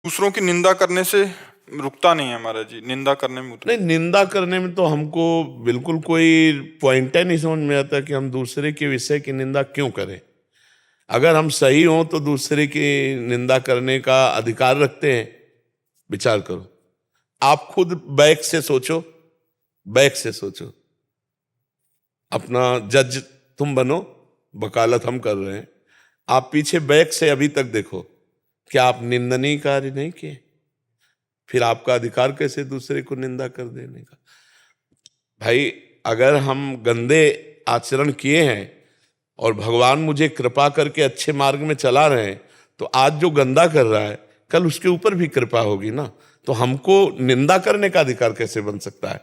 दूसरों की निंदा करने से रुकता नहीं है हमारा जी, निंदा करने में नहीं, निंदा करने में तो हमको बिल्कुल कोई पॉइंट नहीं समझ में आता कि हम दूसरे के विषय की निंदा क्यों करें। अगर हम सही हों तो दूसरे की निंदा करने का अधिकार रखते हैं। विचार करो, आप खुद बैक से सोचो, बैक से सोचो, अपना जज तुम बनो, वकालत हम कर रहे हैं। आप पीछे बैक से अभी तक देखो, क्या आप निंदनीय कार्य नहीं किए? फिर आपका अधिकार कैसे दूसरे को निंदा कर देने का? भाई, अगर हम गंदे आचरण किए हैं और भगवान मुझे कृपा करके अच्छे मार्ग में चला रहे हैं, तो आज जो गंदा कर रहा है कल उसके ऊपर भी कृपा होगी ना। तो हमको निंदा करने का अधिकार कैसे बन सकता है?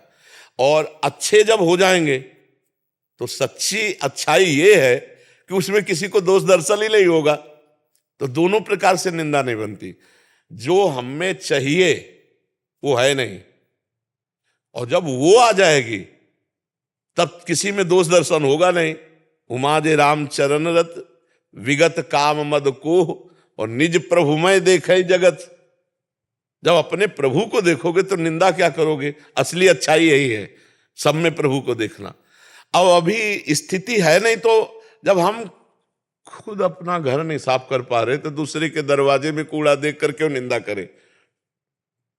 और अच्छे जब हो जाएंगे तो सच्ची अच्छाई ये है कि उसमें किसी को दोष दर्शन ही नहीं होगा, तो दोनों प्रकार से निंदा नहीं बनती। जो हमें चाहिए वो है नहीं, और जब वो आ जाएगी तब किसी में दोष दर्शन होगा नहीं। उमा जे राम चरण रत विगत काम मद को और निज प्रभु में देखे जगत। जब अपने प्रभु को देखोगे तो निंदा क्या करोगे? असली अच्छाई यही है, सब में प्रभु को देखना। अब अभी स्थिति है नहीं, तो जब हम खुद अपना घर नहीं साफ कर पा रहे तो दूसरे के दरवाजे में कूड़ा देख कर क्यों निंदा करें?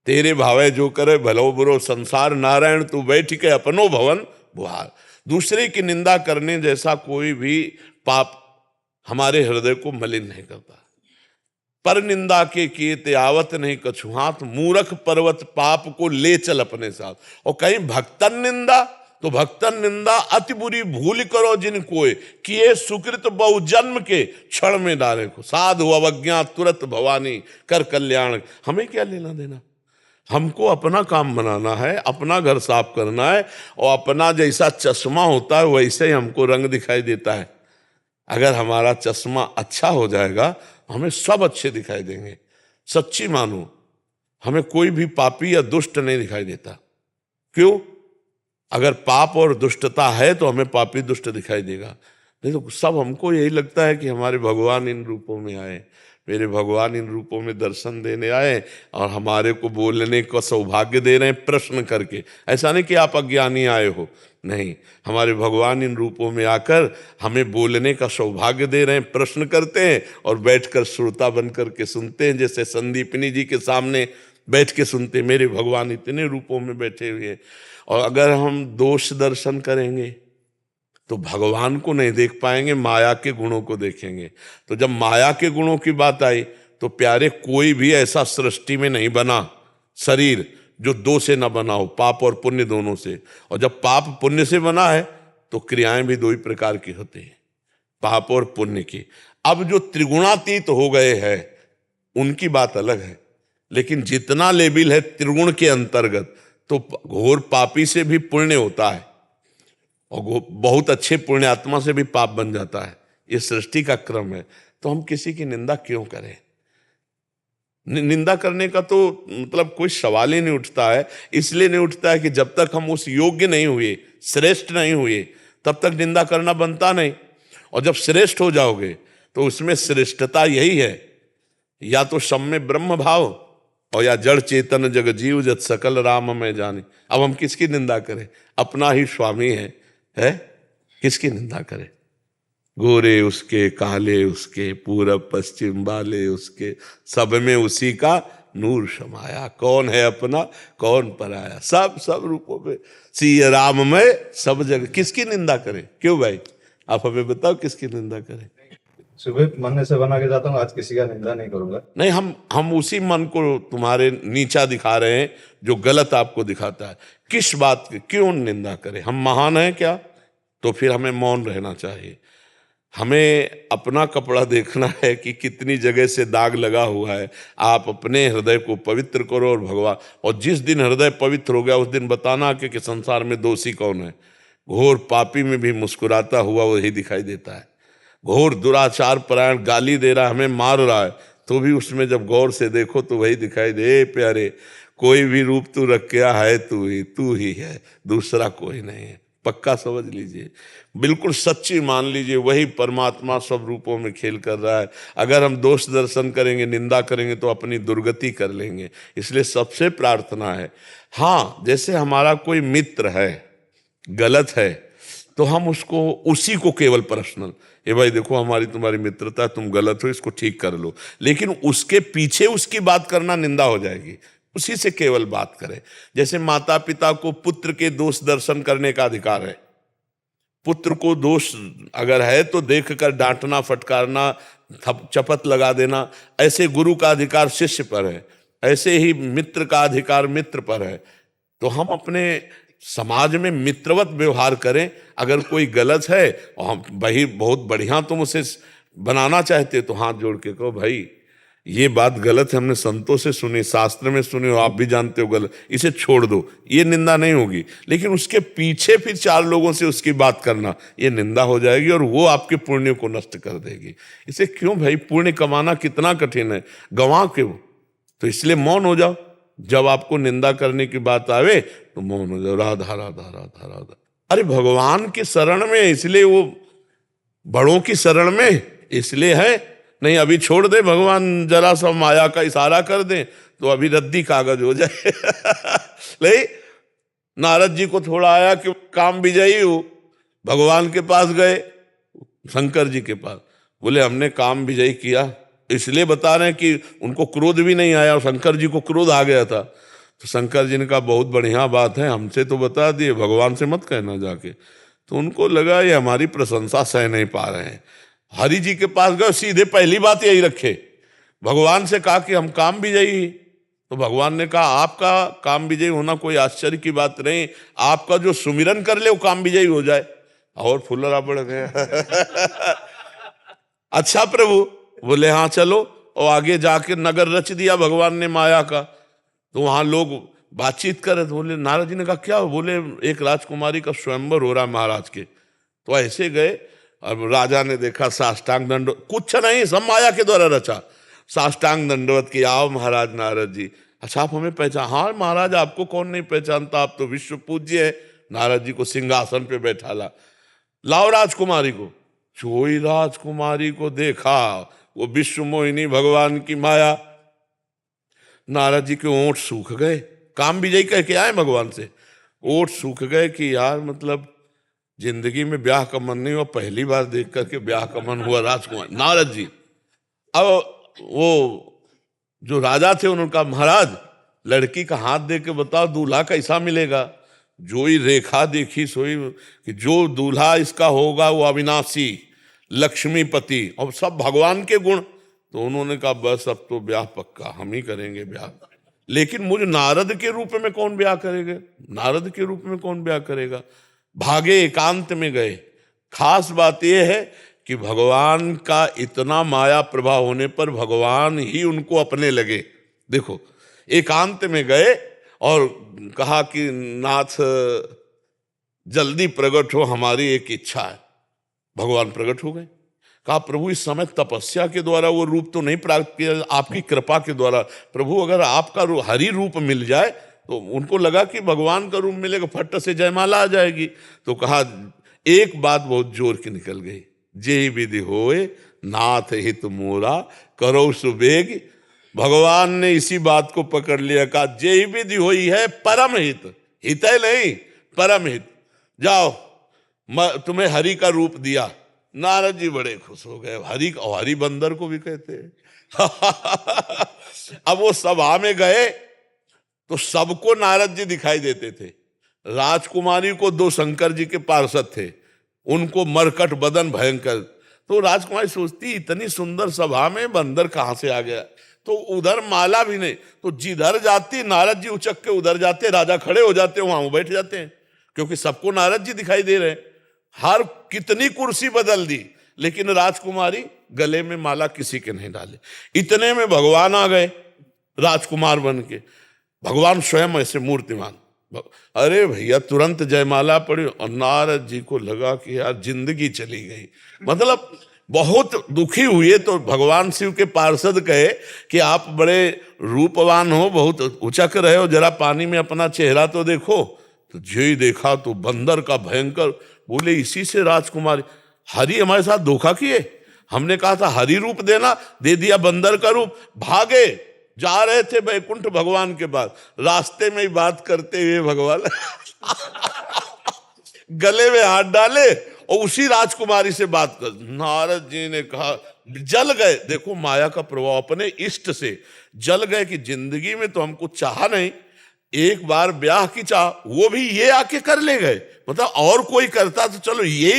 तेरे भावे जो करे भलो बुरो संसार नारायण, तू बैठ के अपनो भवन बुहार। दूसरे की निंदा करने जैसा कोई भी पाप हमारे हृदय को मलिन नहीं करता। पर निंदा के किए ते आवत नहीं कछु हाथ, मूर्ख पर्वत पाप को ले चल अपने साथ। और कहीं भक्तन निंदा, तो भक्तन निंदा अति बुरी भूल करो जिन कोय, किए सुकृत बहु जन्म के क्षण में डाले को। साधु अवज्ञा तुरंत भवानी कर कल्याण। हमें क्या लेना देना? हमको अपना काम बनाना है, अपना घर साफ करना है, और अपना जैसा चश्मा होता है वैसे ही हमको रंग दिखाई देता है। अगर हमारा चश्मा अच्छा हो जाएगा हमें सब अच्छे दिखाई देंगे। सच्ची मानो, हमें कोई भी पापी या दुष्ट नहीं दिखाई देता। क्यों? अगर पाप और दुष्टता है तो हमें पापी दुष्ट दिखाई देगा। नहीं तो सब हमको यही लगता है कि हमारे भगवान इन रूपों में आए, मेरे भगवान इन रूपों में दर्शन देने आए और हमारे को बोलने का सौभाग्य दे रहे हैं प्रश्न करके। ऐसा नहीं कि आप अज्ञानी आए हो, नहीं, हमारे भगवान इन रूपों में आकर हमें बोलने का सौभाग्य दे रहे हैं, प्रश्न करते हैं और बैठकर श्रोता बन करके सुनते हैं। जैसे संदीपनी जी के सामने बैठ के सुनते, मेरे भगवान इतने रूपों में बैठे हुए हैं। और अगर हम दोष दर्शन करेंगे तो भगवान को नहीं देख पाएंगे, माया के गुणों को देखेंगे। तो जब माया के गुणों की बात आई तो प्यारे, कोई भी ऐसा सृष्टि में नहीं बना शरीर जो दो से न बना हो, पाप और पुण्य दोनों से। और जब पाप पुण्य से बना है तो क्रियाएं भी दो ही प्रकार की होती हैं, पाप और पुण्य की। अब जो त्रिगुणातीत हो गए हैं उनकी बात अलग है, लेकिन जितना लेवल है त्रिगुण के अंतर्गत, तो घोर पापी से भी पुण्य होता है और बहुत अच्छे पुण्यात्मा से भी पाप बन जाता है। ये सृष्टि का क्रम है। तो हम किसी की निंदा क्यों करें? निंदा करने का तो मतलब कोई सवाल ही नहीं उठता है। इसलिए नहीं उठता है कि जब तक हम उस योग्य नहीं हुए, श्रेष्ठ नहीं हुए, तब तक निंदा करना बनता नहीं। और जब श्रेष्ठ हो जाओगे तो उसमें श्रेष्ठता यही है, या तो सब में ब्रह्म भाव और या जड़ चेतन जग जीव जत सकल राम में जाने। अब हम किसकी निंदा करें? अपना ही स्वामी है, किसकी निंदा करें? गोरे उसके, काले उसके, पूरब पश्चिम वाले उसके, सब में उसी का नूर समाया। कौन है अपना, कौन पराया, सब सब रूपों में सिया राम में सब जगह। किसकी निंदा करें? क्यों भाई, आप हमें बताओ किसकी निंदा करें? सुबह मन से बना के जाता हूँ, आज किसी का निंदा नहीं करूंगा। नहीं, हम उसी मन को तुम्हारे नीचा दिखा रहे हैं जो गलत आपको दिखाता है। किस बात की, क्यों निंदा करें? हम महान हैं क्या? तो फिर हमें मौन रहना चाहिए। हमें अपना कपड़ा देखना है कि कितनी जगह से दाग लगा हुआ है। आप अपने हृदय को पवित्र करो और भगवान, और जिस दिन हृदय पवित्र हो गया उस दिन बताना कि संसार में दोषी कौन है। घोर पापी में भी मुस्कुराता हुआ वही दिखाई देता है। घोर दुराचार परायण गाली दे रहा है, हमें मार रहा है, तो भी उसमें जब गौर से देखो तो वही दिखाई दे। प्यारे, कोई भी रूप तू रख क्या है, तू ही है, दूसरा कोई नहीं है। पक्का समझ लीजिए, बिल्कुल सच्ची मान लीजिए, वही परमात्मा सब रूपों में खेल कर रहा है। अगर हम दोष दर्शन करेंगे, निंदा करेंगे तो अपनी दुर्गति कर लेंगे। इसलिए सबसे प्रार्थना है, हाँ जैसे हमारा कोई मित्र है गलत है तो हम उसको, उसी को केवल पर्सनल, ये भाई देखो हमारी तुम्हारी मित्रता, तुम गलत हो, इसको ठीक कर लो, लेकिन उसके पीछे उसकी बात करना निंदा हो जाएगी। उसी से केवल बात करें। जैसे माता पिता को पुत्र के दोष दर्शन करने का अधिकार है, पुत्र को दोष अगर है तो देख कर डांटना, फटकारना, चपत लगा देना, ऐसे गुरु का अधिकार शिष्य पर है, ऐसे ही मित्र का अधिकार मित्र पर है। तो हम अपने समाज में मित्रवत व्यवहार करें। अगर कोई गलत है और हम भाई बहुत बढ़िया तुम उसे बनाना चाहते तो हाथ जोड़ के कहो, भाई ये बात गलत है, हमने संतों से सुनी, शास्त्र में सुनी, आप भी जानते हो गलत, इसे छोड़ दो, ये निंदा नहीं होगी। लेकिन उसके पीछे फिर 4 लोगों से उसकी बात करना, ये निंदा हो जाएगी और वो आपके पुण्य को नष्ट कर देगी। इसे क्यों भाई, पुण्य कमाना कितना कठिन है, गंवा क्यों? तो इसलिए मौन हो जाओ। जब आपको निंदा करने की बात आवे तो मौन हो जाओ, राधा राधा राधा राधा। अरे भगवान की शरण में, इसलिए वो बड़ों की शरण में इसलिए है, नहीं अभी छोड़ दे, भगवान जरा सा माया का इशारा कर दे तो अभी रद्दी कागज हो जाए। नहीं, नारद जी को थोड़ा आया कि काम विजयी हो, भगवान के पास गए, शंकर जी के पास, बोले हमने काम विजयी किया। इसलिए बता रहे हैं कि उनको क्रोध भी नहीं आया और शंकर जी को क्रोध आ गया था। तो शंकर जी ने कहा बहुत बढ़िया बात है, हमसे तो बता दिए, भगवान से मत कहना जाके। तो उनको लगा ये हमारी प्रशंसा सह नहीं पा रहे हैं। हरि जी के पास गए, सीधे पहली बात यही रखे, भगवान से कहा कि हम काम विजयी। तो भगवान ने कहा आपका काम विजयी होना कोई आश्चर्य की बात नहीं, आपका जो सुमिरन कर ले वो काम विजयी हो जाए। और फुल्लरा पड़ गया। अच्छा प्रभु, बोले हाँ चलो। और आगे जाके नगर रच दिया भगवान ने माया का। तो वहां लोग बातचीत कर रहे थे, बोले नारद जी ने कहा क्या? बोले एक राजकुमारी का स्वयंवर हो रहा है महाराज के। तो ऐसे गए और राजा ने देखा, साष्टांग दंडवत, कुछ नहीं सब माया के द्वारा रचा, साष्टांग दंडवत किया, आओ महाराज नारद जी। अच्छा आप हमें पहचान? हाँ महाराज आपको कौन नहीं पहचानता, आप तो विश्व पूज्य है। नारद जी को सिंहासन पे बैठा ला, लाओ राजकुमारी को। चोई राजकुमारी को देखा, वो विश्व मोहिनी भगवान की माया। नारद जी के ओंठ सूख गए, काम विजयी कह के आए भगवान से, ओंठ सूख गए कि यार मतलब जिंदगी में ब्याह का मन नहीं हुआ, पहली बार देख करके ब्याह का मन हुआ राजकुमार नारद जी। अब वो जो राजा थे उन्होंने कहा महाराज लड़की का हाथ दे के बताओ दूल्हा कैसा मिलेगा। जो ही रेखा देखी सोई कि जो दूल्हा इसका होगा वो अविनाशी, लक्ष्मीपति और सब भगवान के गुण। तो उन्होंने कहा बस अब तो ब्याह पक्का, हम ही करेंगे ब्याह। लेकिन मुझे नारद के रूप में कौन ब्याह करेगा? नारद के रूप में कौन ब्याह करेगा? भागे एकांत में गए। खास बात यह है कि भगवान का इतना माया प्रभाव होने पर भगवान ही उनको अपने लगे। देखो एकांत में गए और कहा कि नाथ जल्दी प्रकट हो, हमारी एक इच्छा है। भगवान प्रकट हो गए। कहा प्रभु इस समय तपस्या के द्वारा वो रूप तो नहीं प्राप्त किया, आपकी कृपा के द्वारा। प्रभु अगर आपका हरि रूप मिल जाए, तो उनको लगा कि भगवान का रूप मिलेगा, फट से जयमाला आ जाएगी। तो कहा एक बात बहुत जोर की निकल गई, जे विधि होए नाथ हित मोरा करो सुबेग। भगवान ने इसी बात को पकड़ लिया, कहा जे विधि होई है परम हित, हित है नहीं परम हित, जाओ तुम्हें हरि का रूप दिया। नारद जी बड़े खुश हो गए, हरि और हरि बंदर को भी कहते हैं। अब वो सभा में गए तो सबको नारद जी दिखाई देते थे। राजकुमारी को 2 शंकर जी के पार्षद थे, उनको मरकट बदन भयंकर। तो राजकुमारी सोचती इतनी सुंदर सभा में बंदर कहां से आ गया। तो उधर माला भी नहीं, तो जिधर जाती नारद जी उचक के उधर जाते, राजा खड़े हो जाते, वहां वो बैठ जाते हैं, क्योंकि सबको नारद जी दिखाई दे रहे हैं। हर कितनी कुर्सी बदल दी, लेकिन राजकुमारी गले में माला किसी के नहीं डाले। इतने में भगवान आ गए राजकुमार बन के, भगवान स्वयं ऐसे मूर्तिमान। अरे भैया तुरंत जयमाला पड़ी और नारद जी को लगा कि यार जिंदगी चली गई, मतलब बहुत दुखी हुए। तो भगवान शिव के पार्षद कहे कि आप बड़े रूपवान हो, बहुत उचक रहे हो, जरा पानी में अपना चेहरा तो देखो। तो जो ही देखा तो बंदर का भयंकर, बोले इसी से राजकुमारी, हरि हमारे साथ धोखा किए, हमने कहा था हरि रूप देना, दे दिया बंदर का रूप। भागे, जा रहे थे बैकुंठ भगवान के पास, रास्ते में ही बात करते हुए भगवान गले में हाथ डाले और उसी राजकुमारी से बात कर। नारद जी ने कहा, जल गए। देखो माया का प्रभाव, अपने इष्ट से जल गए कि जिंदगी में तो हमको चाहा नहीं, एक बार ब्याह की चाह, वो भी ये आके कर ले गए। मतलब और कोई करता तो चलो ये